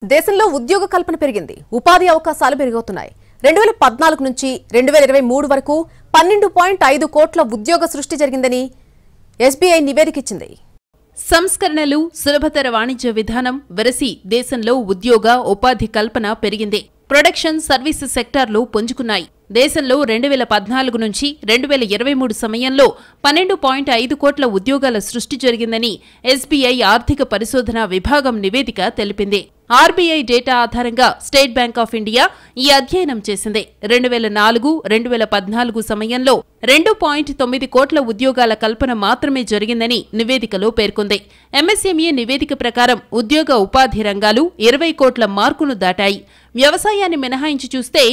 దేశంలో ఉద్యోగ కల్పన పెరిగింది. ఉపాధి అవకాశాలు పెరుగుతున్నాయి. 2014 నుంచి 2023 వరకు 12.5 కోట్ల ఉద్యోగ సృష్టి జరిగిందని ఎస్బీఐ నివేదిక ఇచ్చింది. సంస్కరణలు, సులభతర వాణిజ్య విధానం వెరసి దేశంలో ఉద్యోగ ఉపాధి కల్పన పెరిగింది. ప్రొడక్షన్, సర్వీసెస్ సెక్టార్లు పుంజుకున్నాయి. దేశంలో 2014 నుంచి 2023 సమయంలో 12.5 కోట్ల ఉద్యోగాల సృష్టి జరిగిందని ఎస్బీఐ ఆర్థిక పరిశోధన విభాగం నివేదిక తెలిపింది. ఆర్బీఐ డేటా ఆధారంగా స్టేట్ బ్యాంక్ ఆఫ్ ఇండియా ఈ అధ్యయనం చేసింది. 2004-2014 సమయంలో 2.9 కోట్ల ఉద్యోగాల కల్పన మాత్రమే జరిగిందని నివేదికలో పేర్కొంది. ఎంఎస్ఎంఈ నివేదిక ప్రకారం ఉద్యోగ ఉపాధి రంగాలు 20 కోట్ల మార్కును దాటాయి. వ్యవసాయాన్ని మినహాయించి చూస్తే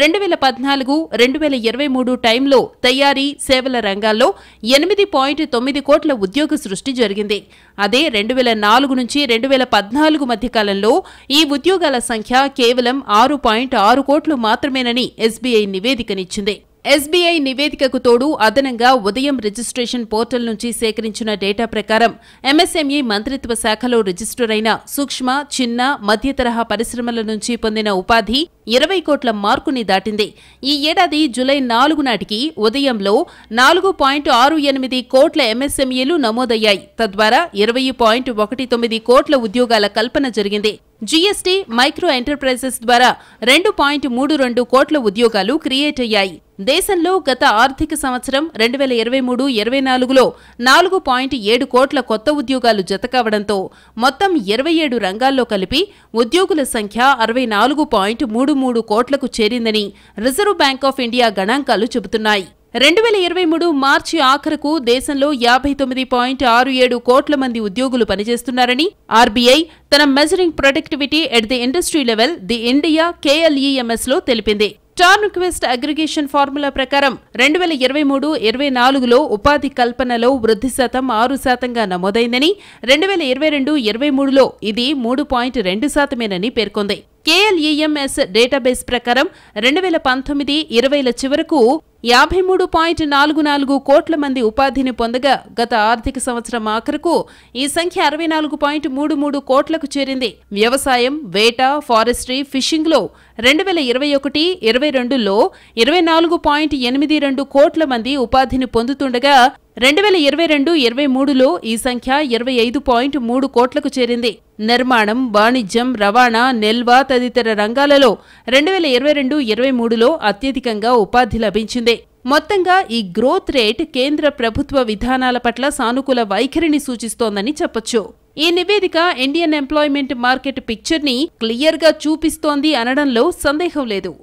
2014-2023 టైంలో తయారీ, సేవల రంగాల్లో 8.9 కోట్ల ఉద్యోగ సృష్టి జరిగింది. అదే 2004 నుంచి 2014 మధ్య కాలంలో ఈ ఉద్యోగాల సంఖ్య కేవలం 6.6 కోట్లు మాత్రమేనని ఎస్బీఐ నివేదికనిచ్చింది. ఎస్బీఐ నివేదికకు తోడు అదనంగా ఉదయం రిజిస్ట్రేషన్ పోర్టల్ నుంచి సేకరించిన డేటా ప్రకారం ఎంఎస్ఎంఈ మంత్రిత్వ శాఖలో రిజిస్టర్ అయిన సూక్ష్మ, చిన్న, మధ్య తరహా పరిశ్రమల నుంచి పొందిన ఉపాధి 20 కోట్ల మార్కుని దాటింది. ఈ ఏడాది జూలై 4 నాటికి ఉదయంలో 4.68 కోట్ల ఎంఎస్ఎంఈలు నమోదయ్యాయి. తద్వారా 20.19 కోట్ల ఉద్యోగాల కల్పన జరిగింది. జీఎస్టీ, మైక్రో ఎంటర్ప్రైజెస్ ద్వారా 2.32 కోట్ల ఉద్యోగాలు క్రియేట్ అయ్యాయి. దేశంలో గత ఆర్థిక సంవత్సరం 2023-24లో 4.7 కోట్ల కొత్త ఉద్యోగాలు జతకావడంతో మొత్తం 27 రంగాల్లో కలిపి ఉద్యోగుల సంఖ్య 64.33 కోట్లకు చేరిందని రిజర్వ్ బ్యాంక్ ఆఫ్ ఇండియా గణాంకాలు చెబుతున్నాయి. 2023 మార్చి ఆఖరుకు దేశంలో 59.67 కోట్ల మంది ఉద్యోగులు పనిచేస్తున్నారని ఆర్బీఐ తన measuring productivity at the industry level the India KLEMSలో తెలిపింది. టర్న్క్వెస్ట్ అగ్రిగేషన్ ఫార్ములా ప్రకారం 2023-24లో ఉపాధి కల్పనలో వృద్ధి శాతం 6%గా నమోదైందని, 2022-23లో ఇది 3.2%మేనని పేర్కొంది. KLEMS డేటాబేస్ ప్రకారం 2019-20ల చివరకు 53.44 కోట్ల మంది ఉపాధిని పొందగా గత ఆర్థిక సంవత్సరం ఆఖరుకు ఈ సంఖ్య 64.33 కోట్లకు చేరింది. వ్యవసాయం, వేట, ఫారెస్ట్రీ, ఫిషింగ్లో 2021-22లో 24.82 కోట్ల మంది ఉపాధిని పొందుతుండగా 2022-23లో ఈ సంఖ్య 25.3 కోట్లకు చేరింది. నిర్మాణం, వాణిజ్యం, రవాణా, నిల్వ తదితర రంగాలలో 2022-23లో అత్యధికంగా ఉపాధి లభించింది. మొత్తంగా ఈ గ్రోత్ రేట్ కేంద్ర ప్రభుత్వ విధానాల పట్ల సానుకూల వైఖరిని సూచిస్తోందని చెప్పొచ్చు. ఈ నివేదిక ఇండియన్ ఎంప్లాయ్మెంట్ మార్కెట్ పిక్చర్ని క్లియర్గా చూపిస్తోంది అనడంలో సందేహం లేదు.